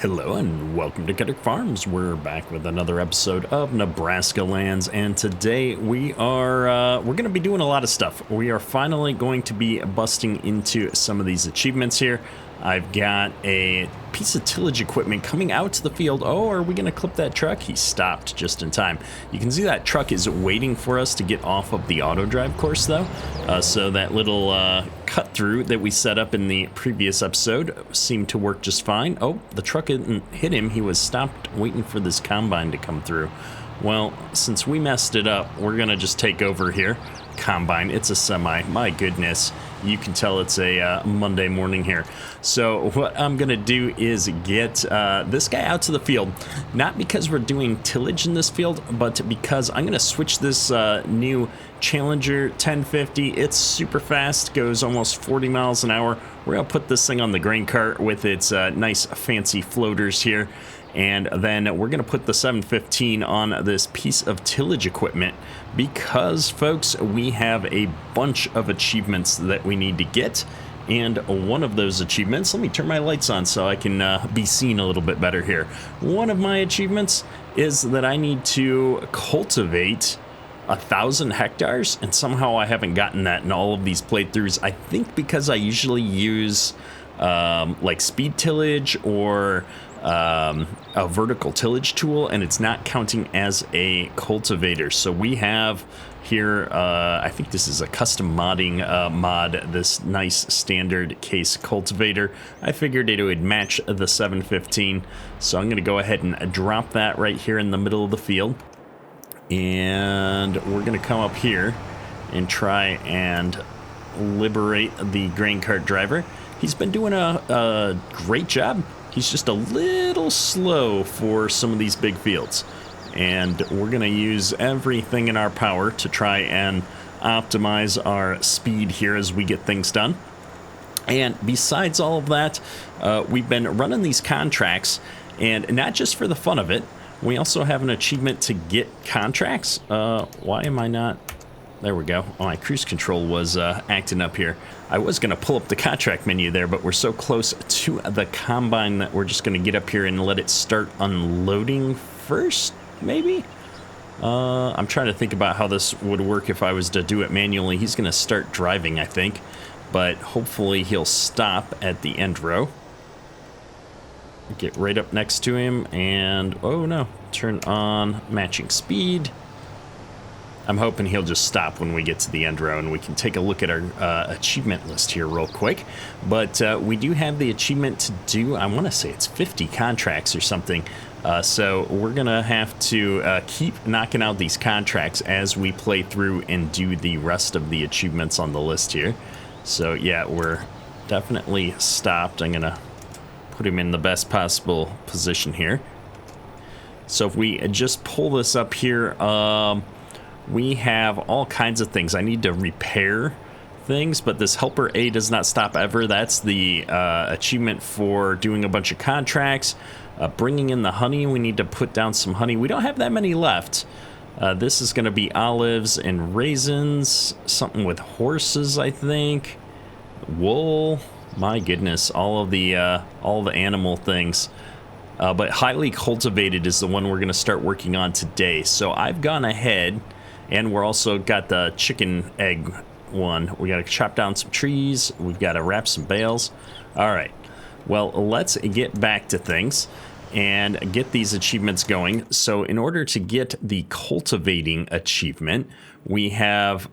Hello and welcome to Kedick Farms. We're back with another episode of Nebraska Lands, and today we're going to be doing a lot of stuff. We are finally going to be busting into some of these achievements here. I've got a piece of tillage equipment coming out to the field. Oh, are we going to clip that truck? He stopped just in time. You can see that truck is waiting for us to get off of the auto drive course though. So that little cut through that we set up in the previous episode seemed to work just fine. Oh, the truck didn't hit him. He was stopped waiting for this combine to come through. Well, since we messed it up, we're going to just take over here. Combine, it's a semi, my goodness. You can tell it's a Monday morning here. So what I'm gonna do is get this guy out to the field, not because we're doing tillage in this field, but because I'm gonna switch this new Challenger 1050. It's super fast, goes almost 40 miles an hour. We're gonna put this thing on the grain cart with its nice fancy floaters here. And then we're going to put the 715 on this piece of tillage equipment because, folks, we have a bunch of achievements that we need to get. And one of those achievements, let me turn my lights on so I can be seen a little bit better here. One of my achievements is that I need to cultivate 1,000 hectares, and somehow I haven't gotten that in all of these playthroughs. I think because I usually use like speed tillage or a vertical tillage tool, and it's not counting as a cultivator. So we have here, I think this is a custom modding mod, this nice standard case cultivator. I figured it would match the 715, so I'm going to go ahead and drop that right here in the middle of the field. And we're going to come up here and try and liberate the grain cart driver. He's been doing a great job. He's just a little slow for some of these big fields. And we're going to use everything in our power to try and optimize our speed here as we get things done. And besides all of that, we've been running these contracts, and not just for the fun of it. We also have an achievement to get contracts. Why am I not? There we go. Oh, my cruise control was acting up here. I was going to pull up the contract menu there, but we're so close to the combine that we're just going to get up here and let it start unloading first, maybe? I'm trying to think about how this would work if I was to do it manually. He's going to start driving, I think, but hopefully he'll stop at the end row. Get right up next to him and, oh no, turn on matching speed. I'm hoping he'll just stop when we get to the end row and we can take a look at our achievement list here real quick. But we do have the achievement to do, I want to say it's 50 contracts or something. So we're going to have to keep knocking out these contracts as we play through and do the rest of the achievements on the list here. So yeah, we're definitely stopped. I'm going to put him in the best possible position here. So if we just pull this up here, we have all kinds of things. I need to repair things, but this helper A does not stop ever. That's the achievement for doing a bunch of contracts. Bringing in the honey, we need to put down some honey. We don't have that many left. This is going to be olives and raisins, something with horses, I think. Wool, my goodness, all the animal things. But highly cultivated is the one we're going to start working on today. So I've gone ahead. And we're also got the chicken egg one. We got to chop down some trees. We've got to wrap some bales. All right. Well, let's get back to things and get these achievements going. So in order to get the cultivating achievement, we have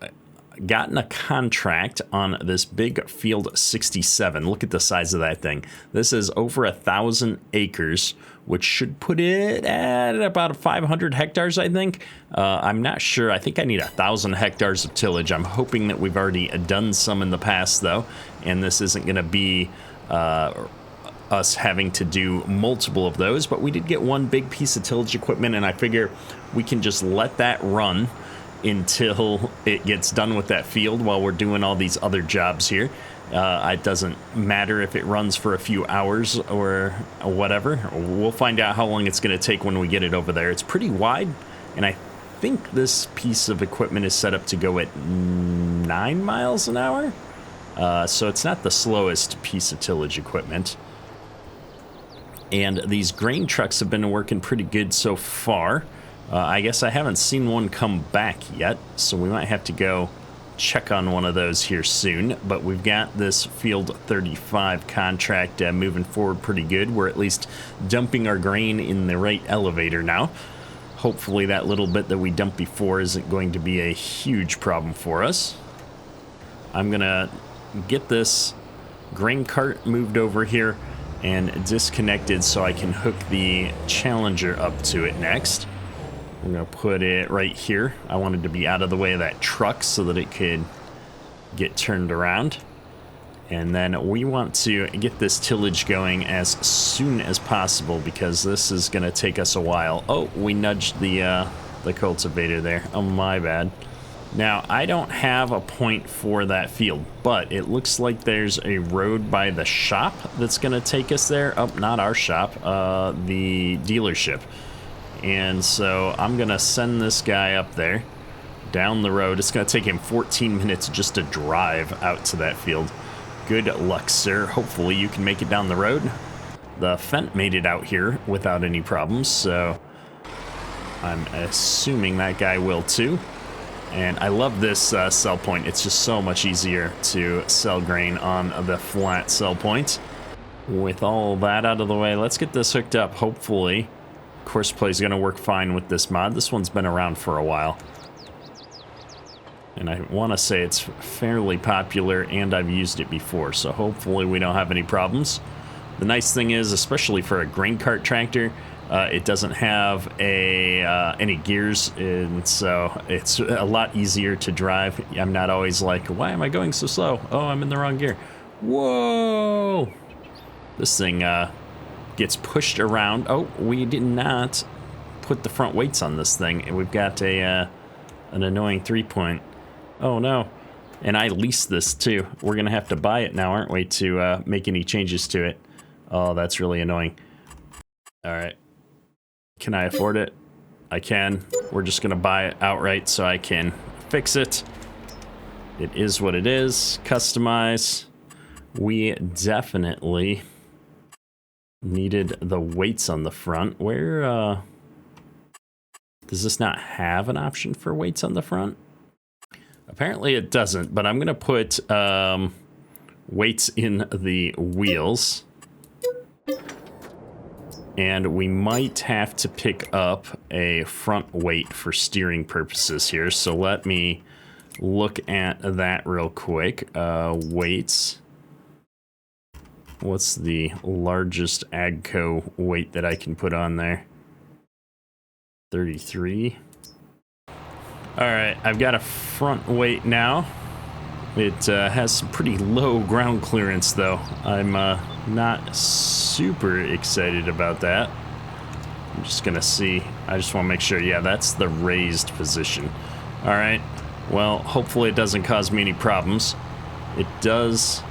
gotten a contract on this big field 67. Look at the size of that thing. This is over 1,000 acres, which should put it at about 500 hectares, I think. I'm not sure. I think I need 1,000 hectares of tillage. I'm hoping that we've already done some in the past, though, and this isn't going to be us having to do multiple of those. But we did get one big piece of tillage equipment, and I figure we can just let that run until it gets done with that field while we're doing all these other jobs here. It doesn't matter if it runs for a few hours or whatever. We'll find out how long it's going to take when we get it over there. It's pretty wide, and I think this piece of equipment is set up to go at 9 miles an hour. So it's not the slowest piece of tillage equipment. And these grain trucks have been working pretty good so far. I guess I haven't seen one come back yet, so we might have to go check on one of those here soon. But we've got this Field 35 contract moving forward pretty good. We're at least dumping our grain in the right elevator now. Hopefully that little bit that we dumped before isn't going to be a huge problem for us. I'm gonna get this grain cart moved over here and disconnected so I can hook the Challenger up to it next. I'm gonna put it right here. I wanted to be out of the way of that truck so that it could get turned around. And then we want to get this tillage going as soon as possible because this is gonna take us a while. Oh, we nudged the cultivator there. Oh, my bad. Now, I don't have a point for that field, but it looks like there's a road by the shop that's going to take us there. Oh, not our shop, the dealership. And so I'm going to send this guy up there, down the road. It's going to take him 14 minutes just to drive out to that field. Good luck, sir. Hopefully you can make it down the road. The Fent made it out here without any problems, so I'm assuming that guy will too. And I love this sell point. It's just so much easier to sell grain on the flat sell point. With all that out of the way, let's get this hooked up. Hopefully, Courseplay is going to work fine with this mod. This one's been around for a while. And I want to say it's fairly popular, and I've used it before. So hopefully we don't have any problems. The nice thing is, especially for a grain cart tractor, it doesn't have any gears, and so it's a lot easier to drive. I'm not always like, why am I going so slow? Oh, I'm in the wrong gear. Whoa! This thing gets pushed around. Oh, we did not put the front weights on this thing, and we've got an annoying 3-point. Oh, no. And I leased this, too. We're going to have to buy it now, aren't we, to make any changes to it. Oh, that's really annoying. All right. Can I afford it? I can. We're just gonna buy it outright so I can fix it. It is what it is. Customize. We definitely needed the weights on the front. Where, does this not have an option for weights on the front? Apparently it doesn't, but I'm gonna put weights in the wheels. And we might have to pick up a front weight for steering purposes here. So let me look at that real quick. Weights. What's the largest AGCO weight that I can put on there? 33. All right, I've got a front weight now. It has some pretty low ground clearance, though. I'm not super excited about that. I'm just gonna see. I just want to make sure. Yeah, that's the raised position. All right. Well, hopefully it doesn't cause me any problems. It does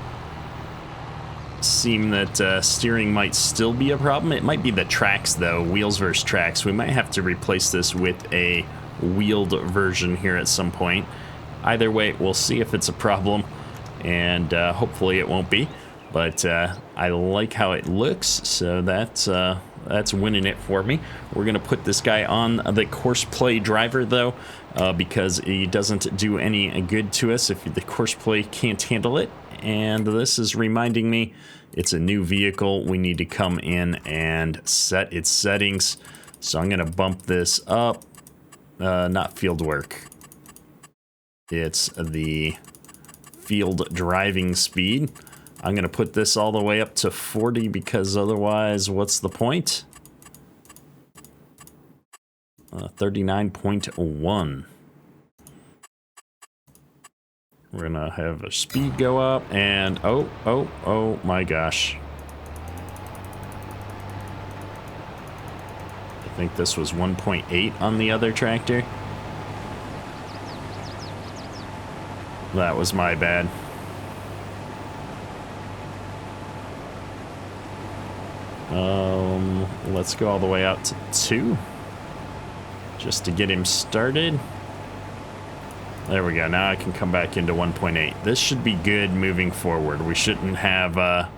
seem that steering might still be a problem. It might be the tracks, though. Wheels versus tracks. We might have to replace this with a wheeled version here at some point. Either way, we'll see if it's a problem, and hopefully it won't be. But I like how it looks, so that's winning it for me. We're gonna put this guy on the Courseplay driver, though, because he doesn't do any good to us if the Courseplay can't handle it. And this is reminding me it's a new vehicle. We need to come in and set its settings. So I'm gonna bump this up. Not field work. It's the field driving speed. I'm going to put this all the way up to 40 because otherwise, what's the point? 39.1. We're going to have a speed go up and oh my gosh. I think this was 1.8 on the other tractor. That was my bad. Let's go all the way out to 2. Just to get him started. There we go. Now I can come back into 1.8. This should be good moving forward. We shouldn't have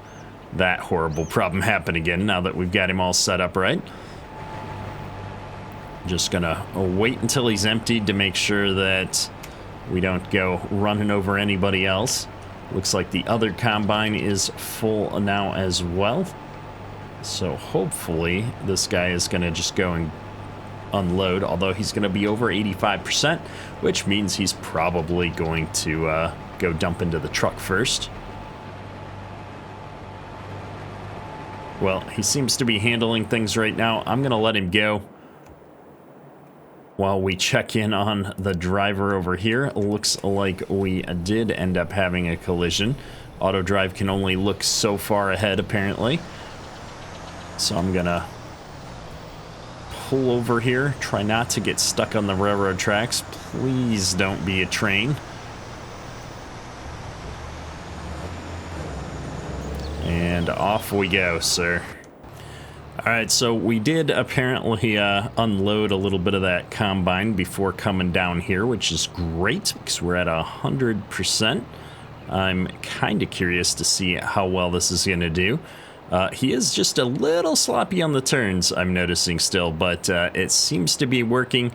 that horrible problem happen again now that we've got him all set up right. Just gonna wait until he's emptied to make sure that we don't go running over anybody else. Looks like the other combine is full now as well. So hopefully this guy is gonna just go and unload, although he's gonna be over 85%, which means he's probably going to go dump into the truck first. Well, he seems to be handling things right now. I'm gonna let him go while we check in on the driver over here. Looks like we did end up having a collision. Auto drive can only look so far ahead, apparently. So I'm gonna pull over here. Try not to get stuck on the railroad tracks. Please don't be a train. And off we go, sir. Alright, so we did apparently unload a little bit of that combine before coming down here, which is great because we're at 100%. I'm kind of curious to see how well this is going to do. He is just a little sloppy on the turns, I'm noticing still, but it seems to be working,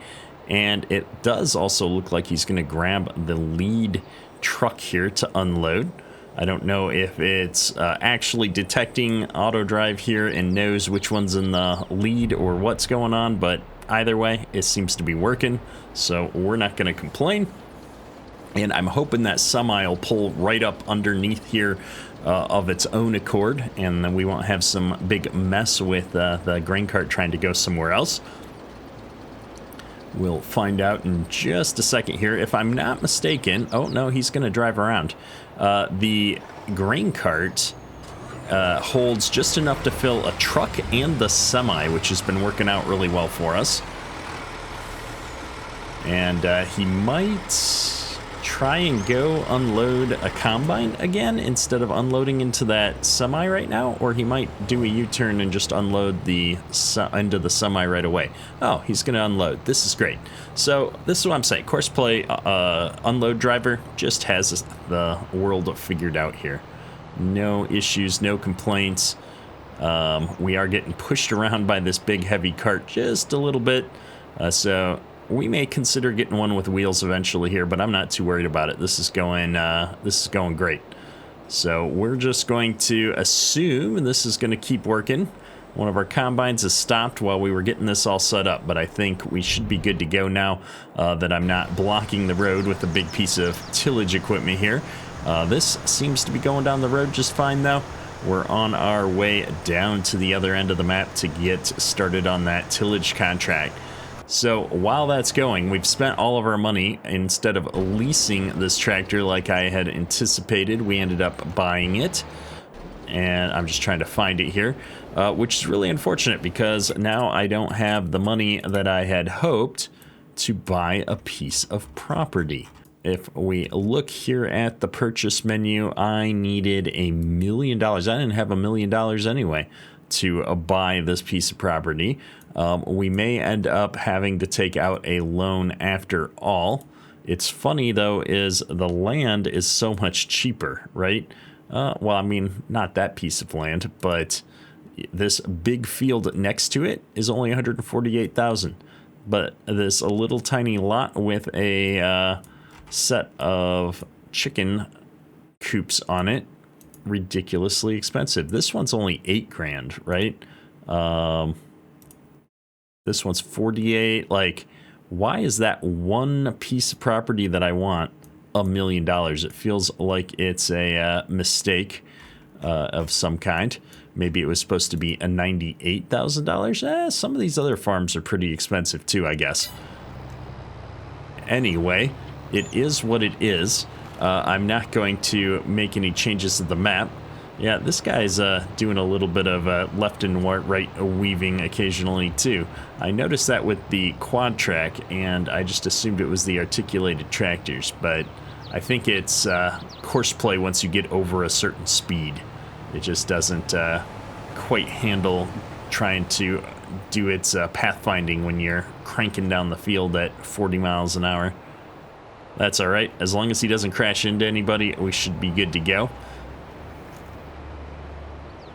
and it does also look like he's going to grab the lead truck here to unload. I don't know if it's actually detecting auto drive here and knows which one's in the lead or what's going on, but either way, it seems to be working, so we're not going to complain. And I'm hoping that semi will pull right up underneath here of its own accord, and then we won't have some big mess with the grain cart trying to go somewhere else. We'll find out in just a second here. If I'm not mistaken, oh no, he's going to drive around. The grain cart holds just enough to fill a truck and the semi, which has been working out really well for us. And he might try and go unload a combine again instead of unloading into that semi right now, or he might do a U-turn and just unload the into the semi right away. Oh, he's gonna unload. This is great. So this is what I'm saying. Course play unload driver just has the world figured out here. No issues, no complaints. We are getting pushed around by this big heavy cart just a little bit, so we may consider getting one with wheels eventually here, but I'm not too worried about it. This is going great. So we're just going to assume this is going to keep working. One of our combines has stopped while we were getting this all set up, but I think we should be good to go now that I'm not blocking the road with a big piece of tillage equipment here. This seems to be going down the road just fine, though. We're on our way down to the other end of the map to get started on that tillage contract. So while that's going, we've spent all of our money. Instead of leasing this tractor like I had anticipated, we ended up buying it. And I'm just trying to find it here, which is really unfortunate because now I don't have the money that I had hoped to buy a piece of property. If we look here at the purchase menu, I needed $1 million. I didn't have $1 million anyway to buy this piece of property. We may end up having to take out a loan after all. It's funny, though, is the land is so much cheaper, right? Well, I mean, not that piece of land, but this big field next to it is only $148,000. But this little tiny lot with a set of chicken coops on it, ridiculously expensive. This one's only $8,000, right? This one's 48. Like, why is that one piece of property that I want $1 million? It feels like it's a mistake of some kind. Maybe it was supposed to be a $98,000. Some of these other farms are pretty expensive too, I guess. Anyway, it is what it is. I'm not going to make any changes to the map. Yeah, this guy's doing a little bit of left and right weaving occasionally too. I noticed that with the quad track, and I just assumed it was the articulated tractors, but I think it's course play once you get over a certain speed. It just doesn't quite handle trying to do its pathfinding when you're cranking down the field at 40 miles an hour. That's all right. As long as he doesn't crash into anybody, we should be good to go.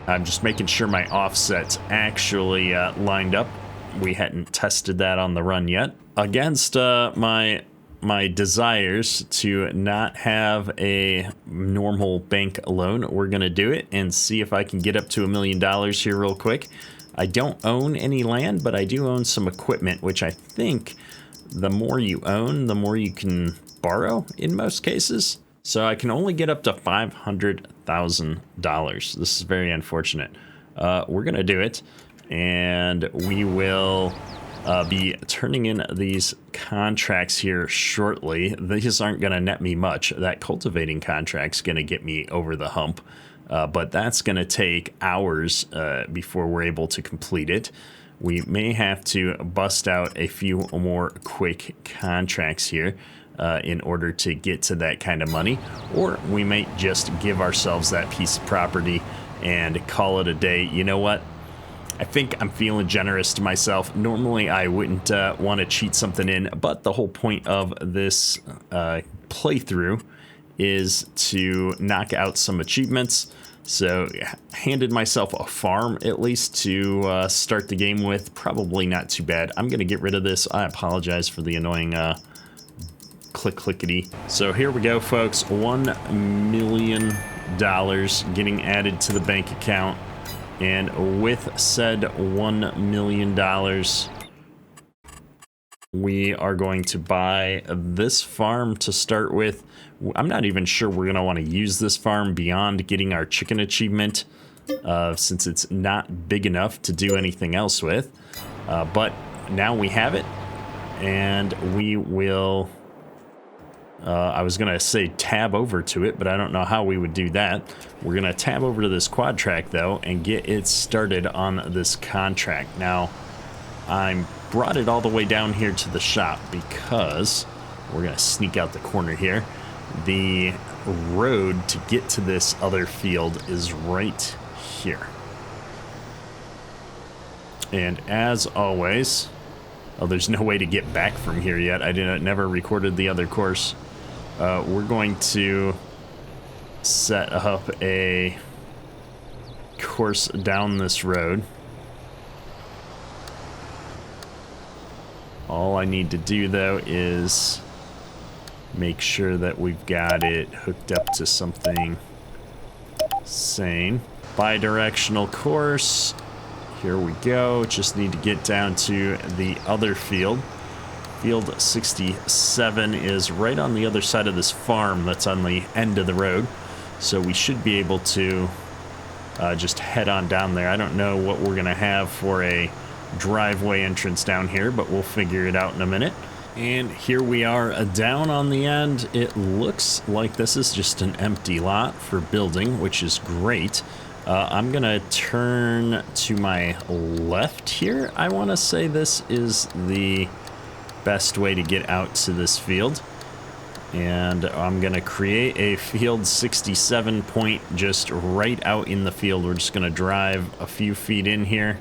I'm just making sure my offset's actually lined up. We hadn't tested that on the run yet. Against my desires to not have a normal bank loan, we're gonna do it and see if I can get up to $1 million here real quick. I don't own any land, but I do own some equipment, which I think the more you own, the more you can borrow in most cases. So I can only get up to $500,000. This is very unfortunate. We're gonna do it, and we will be turning in these contracts here shortly. These aren't gonna net me much. That cultivating contract's gonna get me over the hump, but that's gonna take hours before we're able to complete it. We may have to bust out a few more quick contracts here in order to get to that kind of money, or we might just give ourselves that piece of property and call it a day. You know what? I think I'm feeling generous to myself. Normally I wouldn't want to cheat something in, but the whole point of this playthrough is to knock out some achievements. So handed myself a farm at least to start the game with. Probably not too bad. I'm gonna get rid of this. I apologize for the annoying clickety. So here we go, folks. $1 million getting added to the bank account, and with said $1 million, we are going to buy this farm to start with. I'm not even sure we're gonna want to use this farm beyond getting our chicken achievement, since it's not big enough to do anything else with. But now we have it, and we will I was gonna say tab over to it, but I don't know how we would do that. We're gonna tab over to this quad track though and get it started on this contract. Now, I brought it all the way down here to the shop because we're gonna sneak out the corner here. The road to get to this other field is right here. And as always, oh, there's no way to get back from here yet. I never recorded the other course. We're going to set up a course down this road. All I need to do though is make sure that we've got it hooked up to something sane. Bi-directional course. Here we go. Just need to get down to the other field. Field 67 is right on the other side of this farm that's on the end of the road. So we should be able to just head on down there. I don't know what we're gonna have for a driveway entrance down here, but we'll figure it out in a minute. And here we are down on the end. It looks like this is just an empty lot for building, which is great. I'm gonna turn to my left here. I wanna say this is the best way to get out to this field. And I'm gonna create a field 67 point just right out in the field. We're just gonna drive a few feet in here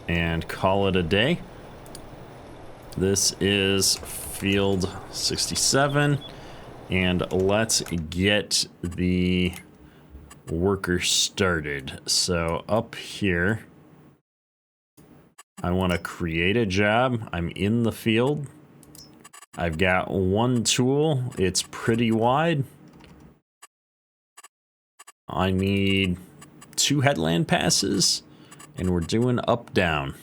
and call it a day. This is field 67, and let's get the worker started. So up here, I want to create a job. I'm in the field. I've got one tool. It's pretty wide. I need 2 headland passes, and we're doing up down.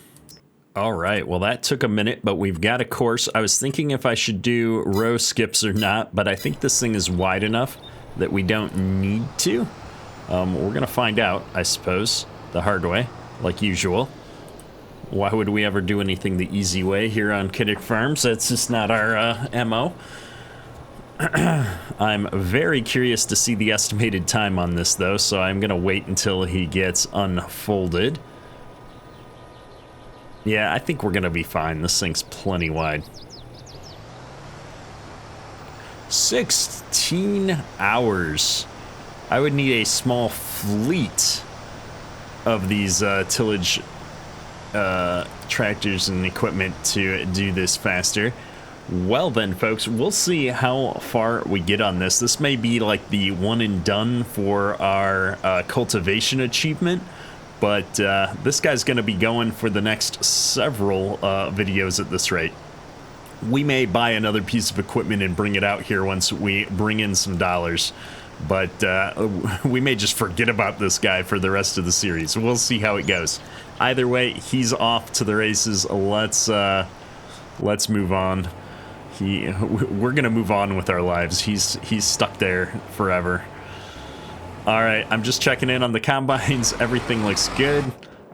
All right, well that took a minute, but we've got a course. I was thinking if I should do row skips or not, but I think this thing is wide enough that we don't need to. We're gonna find out, I suppose, the hard way, like usual. Why would we ever do anything the easy way here on Kiddick Farms? That's just not our MO. I'm very curious to see the estimated time on this though, so I'm gonna wait until he gets unfolded. Yeah, I think we're gonna be fine. This thing's plenty wide. 16 hours. I would need a small fleet of these tillage tractors and equipment to do this faster. Well then, folks, we'll see how far we get on this. This may be like the one and done for our cultivation achievement, but this guy's going to be going for the next several videos at this rate. We may buy another piece of equipment and bring it out here once we bring in some dollars, but we may just forget about this guy for the rest of the series. We'll see how it goes. Either way, he's off to the races. Let's move on. We're gonna move on with our lives. He's stuck there forever. All right, I'm just checking in on the combines. Everything looks good.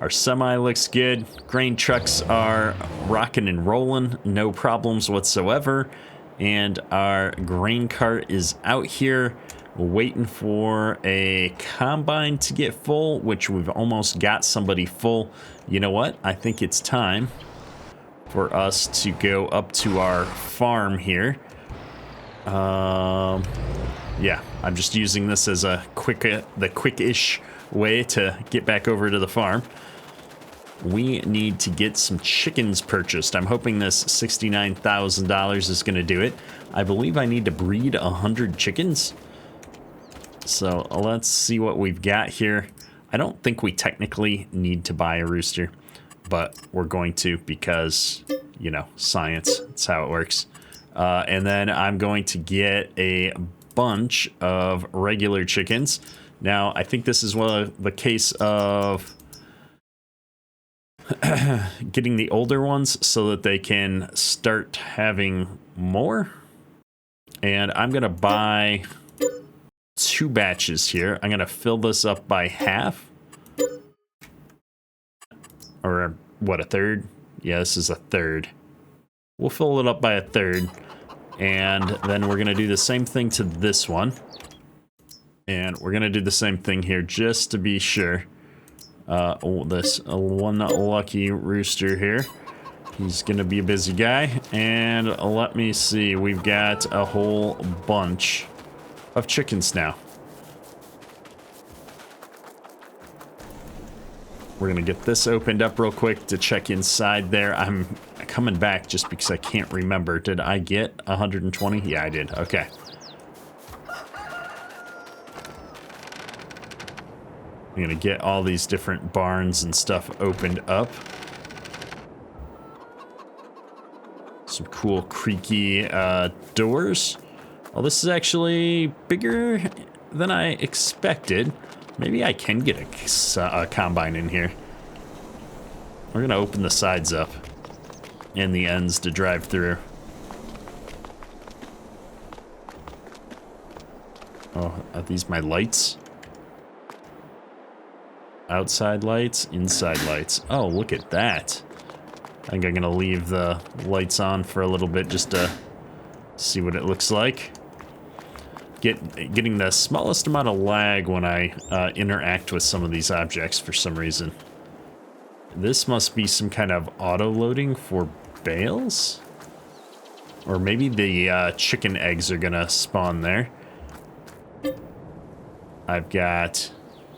Our semi looks good. Grain trucks are rocking and rolling, no problems whatsoever. And our grain cart is out here waiting for a combine to get full, which we've almost got somebody full. You know what? I think it's time for us to go up to our farm here. Yeah, I'm just using this as a quick-ish way to get back over to the farm. We need to get some chickens purchased. I'm hoping this $69,000 is going to do it. I believe I need to breed 100 chickens. So let's see what we've got here. I don't think we technically need to buy a rooster, but we're going to because, you know, science. That's how it works. And then I'm going to get a bunch of regular chickens. Now, I think this is the case of getting the older ones so that they can start having more. And I'm going to buy 2 batches here. I'm going to fill this up by half. Or what, a third? Yeah, this is a third. We'll fill it up by a third. And then we're going to do the same thing to this one. And we're going to do the same thing here just to be sure. This one lucky rooster here. He's going to be a busy guy. And let me see. We've got a whole bunch of chickens now. We're going to get this opened up real quick to check inside there. I'm coming back just because I can't remember. Did I get 120? Yeah, I did. Okay. I'm going to get all these different barns and stuff opened up. Some cool creaky doors. Oh, this is actually bigger than I expected. Maybe I can get a combine in here. We're going to open the sides up and the ends to drive through. Oh, are these my lights? Outside lights, inside lights. Oh, look at that. I think I'm going to leave the lights on for a little bit just to see what it looks like. Getting the smallest amount of lag when I interact with some of these objects for some reason. This must be some kind of auto-loading for bales? Or maybe the chicken eggs are gonna spawn there. I've got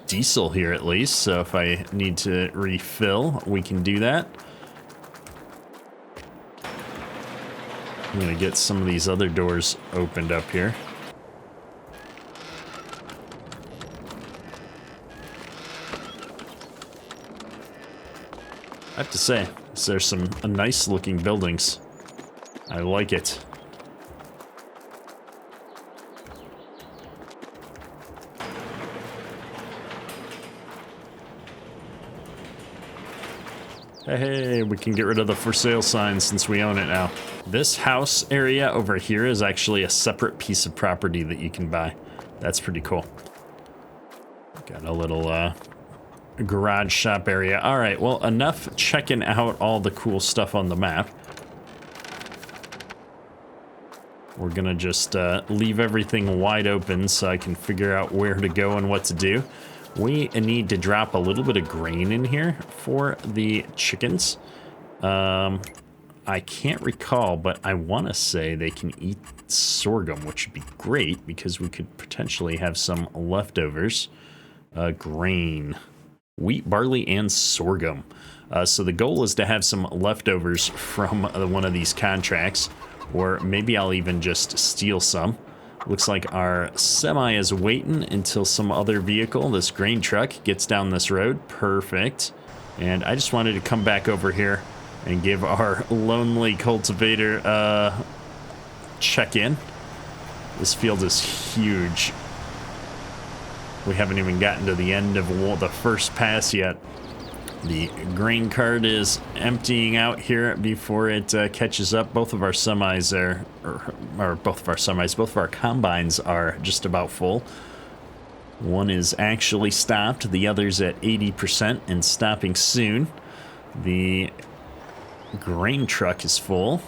diesel here at least, so if I need to refill, we can do that. I'm gonna get some of these other doors opened up here. I have to say, there's some nice looking buildings. I like it. Hey, we can get rid of the for sale sign since we own it now. This house area over here is actually a separate piece of property that you can buy. That's pretty cool. Got a little garage shop area. All right, well, enough checking out all the cool stuff on the map. We're gonna just leave everything wide open so I can figure out where to go and what to do. We need to drop a little bit of grain in here for the chickens. I can't recall, but I want to say they can eat sorghum, which would be great because we could potentially have some leftovers. Grain. Wheat, barley, and sorghum. So the goal is to have some leftovers from one of these contracts. or maybe I'll even just steal some. Looks like our semi is waiting until some other vehicle, this grain truck, gets down this road. Perfect. And I just wanted to come back over here and give our lonely cultivator check-in. This field is huge. We haven't even gotten to the end of the first pass yet. The grain cart is emptying out here before it catches up. Both of our semis are, or both of our semis, both of our combines are just about full. One is actually stopped, the other's at 80% and stopping soon. The grain truck is full.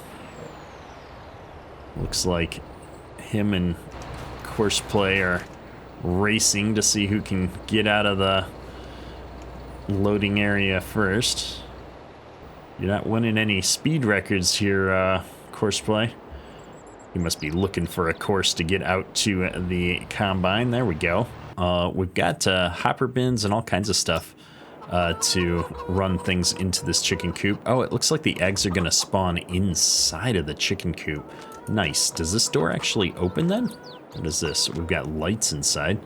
Looks like him and Courseplay are racing to see who can get out of the loading area first. You're not winning any speed records here, Courseplay. You must be looking for a course to get out to the combine. There we go. We've got hopper bins and all kinds of stuff to run things into this chicken coop. Oh, it looks like the eggs are going to spawn inside of the chicken coop. Nice. Does this door actually open then? What is this? We've got lights inside.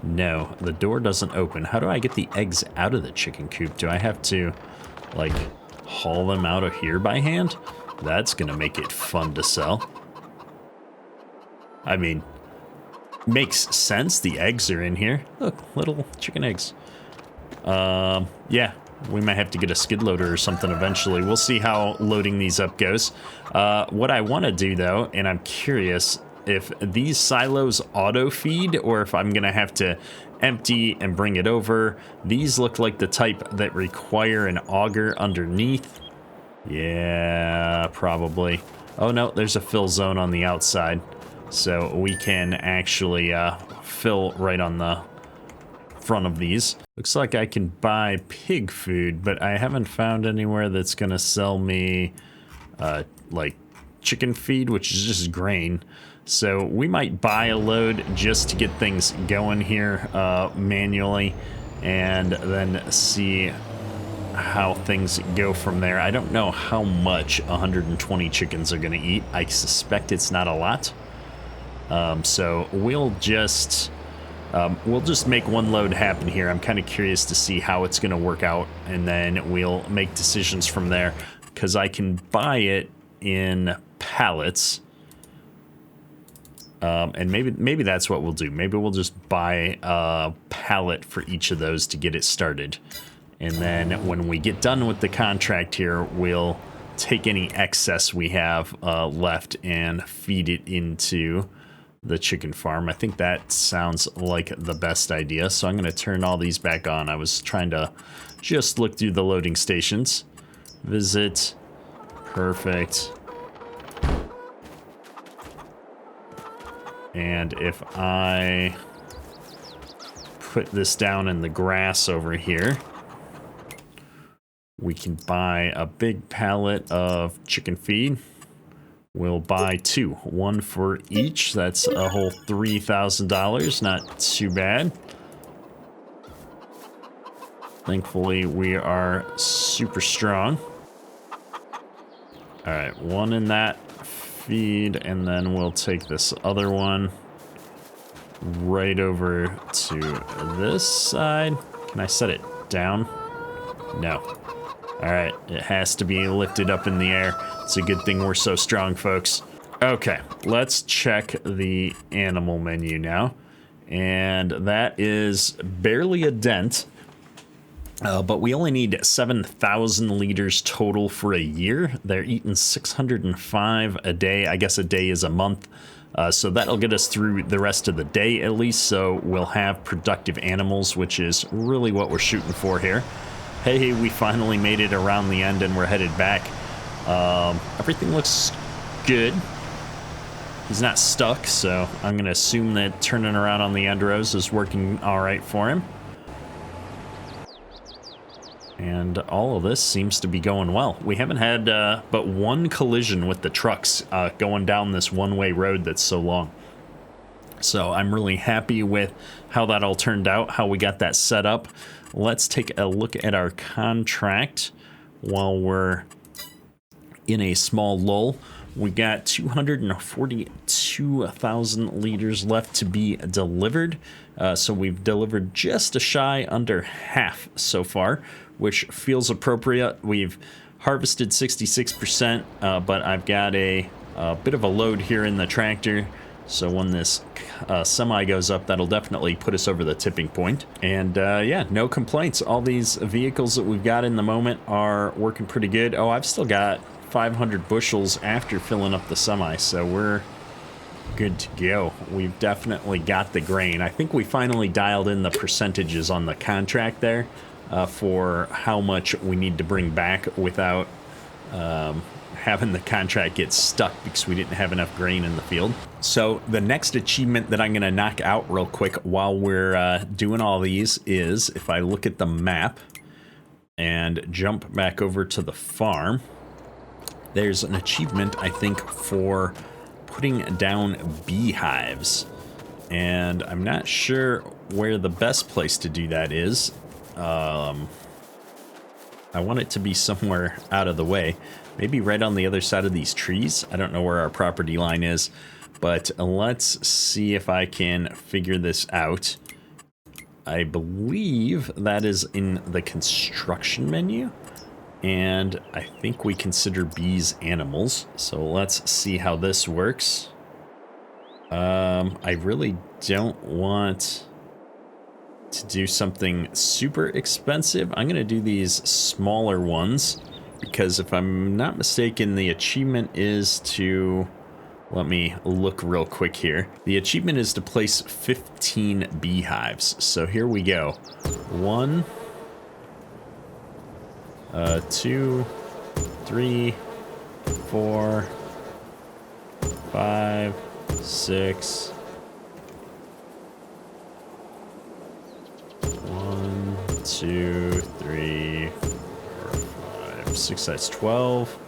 No, the door doesn't open. How do I get the eggs out of the chicken coop? Do I have to, like, haul them out of here by hand? That's going to make it fun to sell. I mean, makes sense. The eggs are in here. Look, little chicken eggs. Yeah, we might have to get a skid loader or something eventually. We'll see how loading these up goes. What I want to do, though, and I'm curious if these silos auto feed or if I'm gonna have to empty and bring it over. These look like the type that require an auger underneath. Yeah, probably. Oh no, there's a fill zone on the outside, so we can actually fill right on the front of these. Looks like I can buy pig food, but I haven't found anywhere that's gonna sell me like chicken feed, which is just grain. So we might buy a load just to get things going here manually, and then see how things go from there. I don't know how much 120 chickens are going to eat. I suspect it's not a lot. So we'll just make one load happen here. I'm kind of curious to see how it's going to work out, and then we'll make decisions from there, because I can buy it in pallets. And maybe that's what we'll do. Maybe we'll just buy a pallet for each of those to get it started. And then when we get done with the contract here, we'll take any excess we have left and feed it into the chicken farm. I think that sounds like the best idea. So I'm going to turn all these back on. I was trying to just look through the loading stations. Visit. Perfect. And if I put this down in the grass over here, we can buy a big pallet of chicken feed. We'll buy two, one for each. That's a whole $3,000, not too bad. Thankfully, we are super strong. All right, one in that feed, and then we'll take this other one right over to this side. Can I set it down? No. All right, it has to be lifted up in the air. It's a good thing we're so strong, folks. Okay, let's check the animal menu now, and that is barely a dent. But we only need 7,000 liters total for a year. They're eating 605 a day. I guess a day is a month. So that'll get us through the rest of the day at least. So we'll have productive animals, which is really what we're shooting for here. Hey, we finally made it around the end and we're headed back. Everything looks good. He's not stuck, so I'm going to assume that turning around on the end rows is working all right for him. And all of this seems to be going well. We haven't had but one collision with the trucks going down this one-way road that's so long. So I'm really happy with how that all turned out, how we got that set up. Let's take a look at our contract while we're in a small lull. We got 242,000 liters left to be delivered. So we've delivered just a shy under half so far, which feels appropriate. We've harvested 66%, but I've got a bit of a load here in the tractor. So when this semi goes up, that'll definitely put us over the tipping point. And yeah, no complaints. All these vehicles that we've got in the moment are working pretty good. Oh, I've still got 500 bushels after filling up the semi, so we're good to go. We've definitely got the grain. I think we finally dialed in the percentages on the contract there for how much we need to bring back without having the contract get stuck because we didn't have enough grain in the field. So the next achievement that I'm going to knock out real quick while we're doing all these is, if I look at the map and jump back over to the farm, there's an achievement, I think, for putting down beehives. And I'm not sure where the best place to do that is. I want it to be somewhere out of the way. Maybe right on the other side of these trees. I don't know where our property line is, but let's see if I can figure this out. I believe that is in the construction menu. And I think we consider bees animals. So let's see how this works. I really don't want to do something super expensive. I'm going to do these smaller ones because if I'm not mistaken, the achievement is to... Let me look real quick here. The achievement is to place 15 beehives. So here we go. 1, 2, 3, 4, 5, 6. 1, 2, 3, 4, 5, 6. That's 12,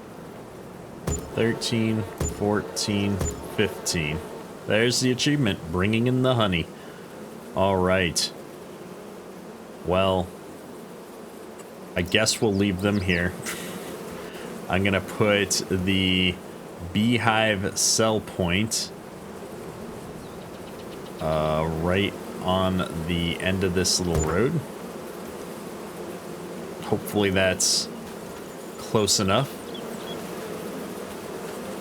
13, 14, 15. There's the achievement, bringing in the honey. All right. Well, I guess we'll leave them here. I'm gonna put the beehive sell point right on the end of this little road. Hopefully that's close enough.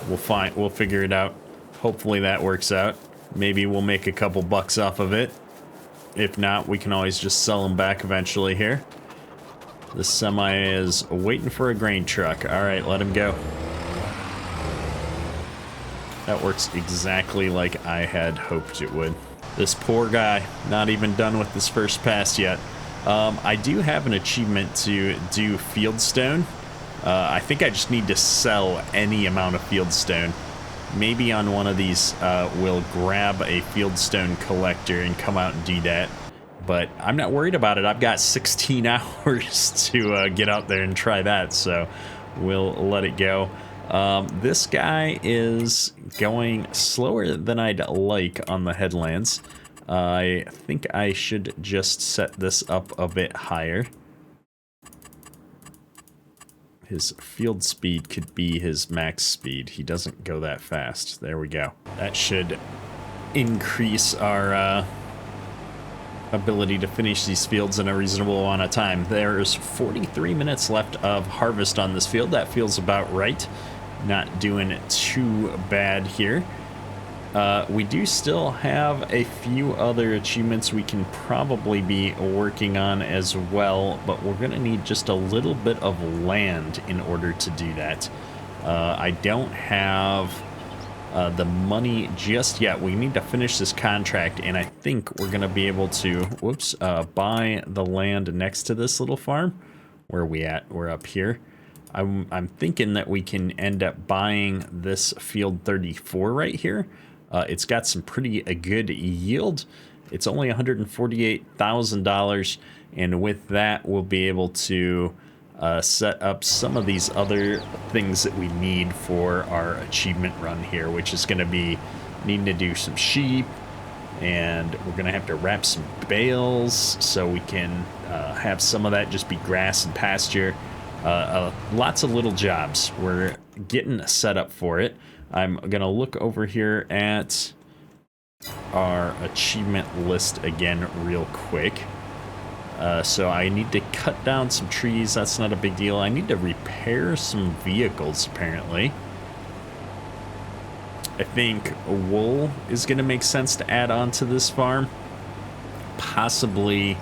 We'll figure it out. Hopefully that works out. Maybe we'll make a couple bucks off of it. If not, we can always just sell them back eventually here. The semi is waiting for a grain truck. All right, let him go. That works exactly like I had hoped it would. This poor guy, not even done with his first pass yet. I do have an achievement to do fieldstone. I think I just need to sell any amount of fieldstone. Maybe on one of these, we'll grab a fieldstone collector and come out and do that. But I'm not worried about it. I've got 16 hours to get out there and try that, so we'll let it go. This guy is going slower than I'd like on the headlands. I think I should just set this up a bit higher. His field speed could be his max speed. He doesn't go that fast. There we go. That should increase our ability to finish these fields in a reasonable amount of time. There's 43 minutes left of harvest on this field. That feels about right. Not doing too bad here. We do still have a few other achievements we can probably be working on as well, but we're going to need just a little bit of land in order to do that. I don't have the money just yet. We need to finish this contract, and I think we're going to be able to, buy the land next to this little farm. Where are we at? We're up here. I'm thinking that we can end up buying this field 34 right here. It's got some pretty good yield. It's only $148,000, and with that, we'll be able to set up some of these other things that we need for our achievement run here, which is going to be needing to do some sheep, and we're going to have to wrap some bales so we can have some of that just be grass and pasture. Lots of little jobs. We're getting set up for it. I'm gonna look over here at our achievement list again real quick. So I need to cut down some trees. That's not a big deal. I need to repair some vehicles, apparently. I think wool is going to make sense to add on to this farm. Possibly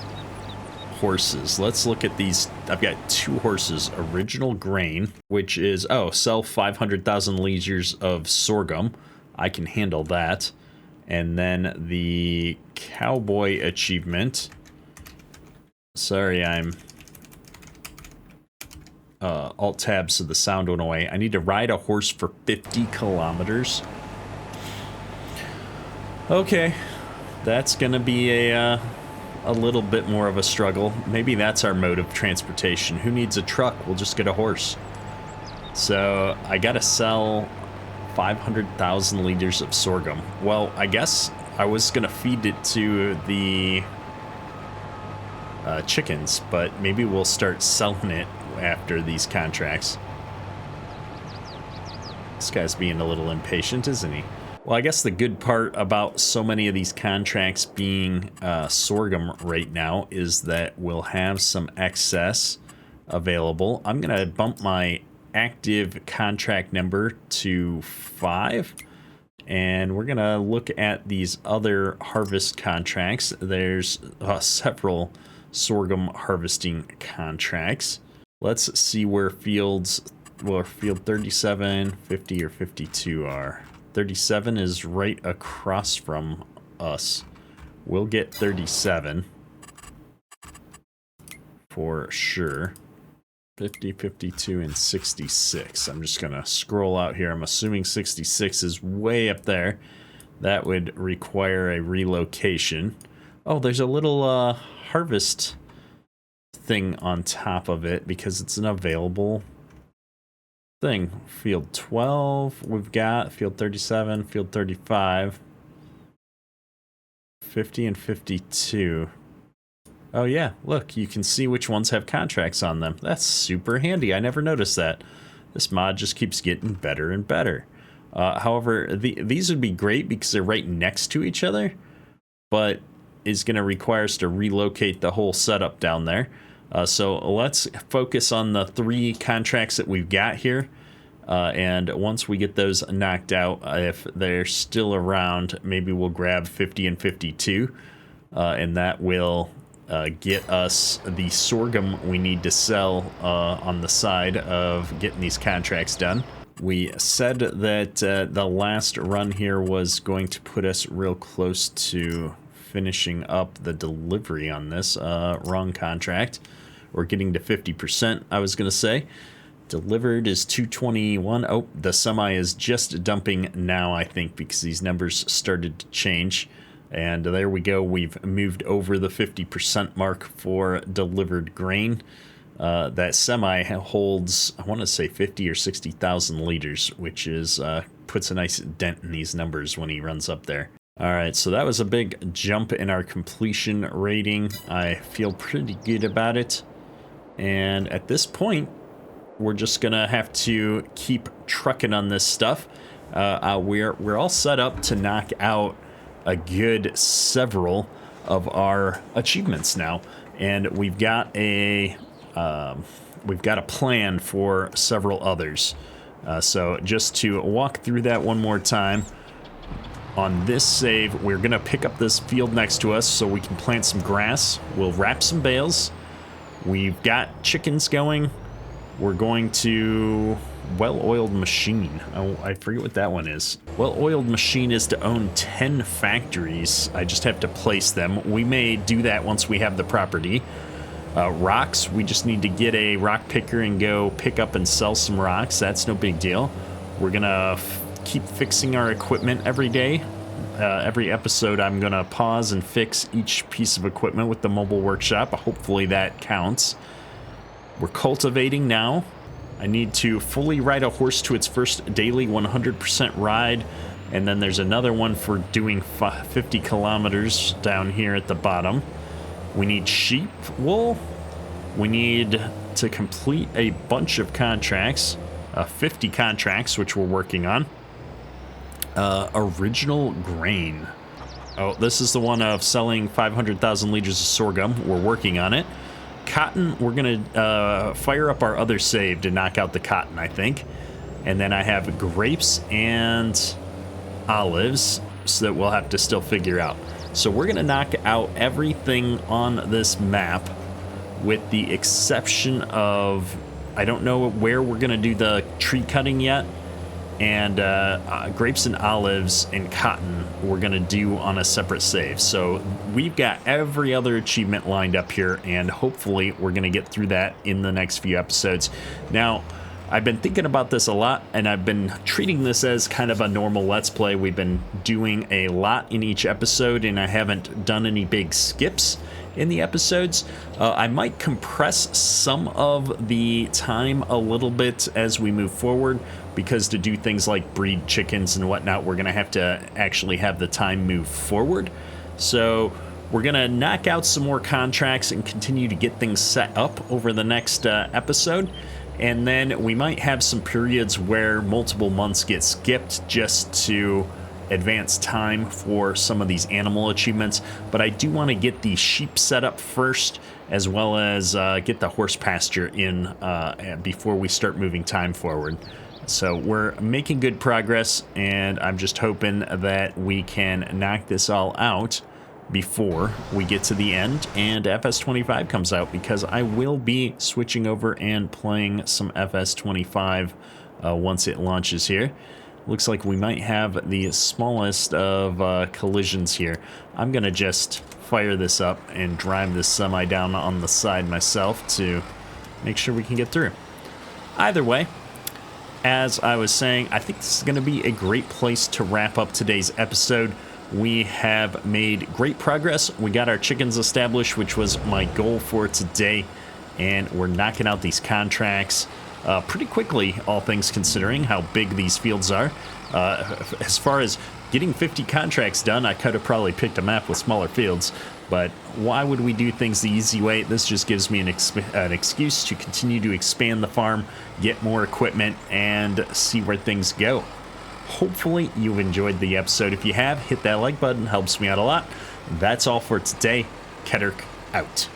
horses. Let's look at these. I've got 2 horses. Original grain, which is, oh, sell 500,000 liters of sorghum. I can handle that. And then the cowboy achievement. Sorry, I'm alt tab so the sound went away. I need to ride a horse for 50 kilometers. Okay, that's gonna be a little bit more of a struggle. Maybe that's our mode of transportation. Who needs a truck? We'll just get a horse. So I gotta sell 500,000 liters of sorghum. Well, I guess I was gonna feed it to the chickens, but maybe we'll start selling it after these contracts. This guy's being a little impatient, isn't he? Well, I guess the good part about so many of these contracts being sorghum right now is that we'll have some excess available. I'm gonna bump my active contract number to 5, and we're gonna look at these other harvest contracts. There's several sorghum harvesting contracts. Let's see where field 37, 50, or 52 are. 37 is right across from us. We'll get 37 for sure. 50, 52, and 66. I'm just gonna scroll out here. I'm assuming 66 is way up there. That would require a relocation. Oh, there's a little harvest thing on top of it because it's an available thing. Field 12 we've got, field 37, field 35, 50, and 52. Oh yeah, look, you can see which ones have contracts on them. That's super handy. I never noticed that. This mod just keeps getting better and better. However, these would be great because they're right next to each other, but is going to require us to relocate the whole setup down there. So let's focus on the 3 contracts that we've got here. And once we get those knocked out, if they're still around, maybe we'll grab 50 and 52. And that will get us the sorghum we need to sell on the side of getting these contracts done. We said that the last run here was going to put us real close to finishing up the delivery on this. Wrong contract. We're getting to 50%, I was going to say. Delivered is 221. Oh, the semi is just dumping now, I think, because these numbers started to change. And there we go. We've moved over the 50% mark for delivered grain. That semi holds, I want to say 50 or 60,000 liters, which is puts a nice dent in these numbers when he runs up there. All right, so that was a big jump in our completion rating. I feel pretty good about it. And at this point, we're just gonna have to keep trucking on this stuff. We're all set up to knock out a good several of our achievements now, and we've got a plan for several others. So just to walk through that one more time. On this save, we're gonna pick up this field next to us so we can plant some grass. We'll wrap some bales. We've got chickens going. We're going to well-oiled machine. Oh, I forget what that one is. Well-oiled machine is to own 10 factories. I just have to place them. We may do that once we have the property. Rocks, we just need to get a rock picker and go pick up and sell some rocks. That's no big deal. We're gonna keep fixing our equipment every day. Every episode I'm gonna pause and fix each piece of equipment with the mobile workshop. Hopefully that counts. We're cultivating now. I need to fully ride a horse to its first daily 100% ride, and then there's another one for doing 50 kilometers down here at the bottom. We need sheep wool. We need to complete a bunch of contracts, 50 contracts, which we're working on. Original grain. Oh, this is the one of selling 500,000 liters of sorghum. We're working on it. Cotton, we're going to fire up our other save to knock out the cotton, I think. And then I have grapes and olives, so that we'll have to still figure out. So we're going to knock out everything on this map with the exception of, I don't know where we're going to do the tree cutting yet. And grapes and olives and cotton we're going to do on a separate save. So we've got every other achievement lined up here, and hopefully we're going to get through that in the next few episodes. Now, I've been thinking about this a lot, and I've been treating this as kind of a normal Let's Play. We've been doing a lot in each episode, and I haven't done any big skips in the episodes. I might compress some of the time a little bit as we move forward, because to do things like breed chickens and whatnot, we're going to have to actually have the time move forward. So we're going to knock out some more contracts and continue to get things set up over the next episode. And then we might have some periods where multiple months get skipped just to advance time for some of these animal achievements. But I do want to get the sheep set up first, as well as get the horse pasture in before we start moving time forward. So we're making good progress, and I'm just hoping that we can knock this all out before we get to the end and FS25 comes out, because I will be switching over and playing some FS25 once it launches here. Looks like we might have the smallest of collisions here. I'm gonna just fire this up and drive this semi down on the side myself to make sure we can get through. Either way, as I was saying, I think this is going to be a great place to wrap up today's episode. We have made great progress. We got our chickens established, which was my goal for today, and we're knocking out these contracts pretty quickly, all things considering how big these fields are. As far as getting 50 contracts done, I could have probably picked a map with smaller fields, but why would we do things the easy way? This just gives me an excuse to continue to expand the farm, get more equipment, and see where things go. Hopefully you've enjoyed the episode. If you have, hit that like button, helps me out a lot. That's all for today. Keterk out.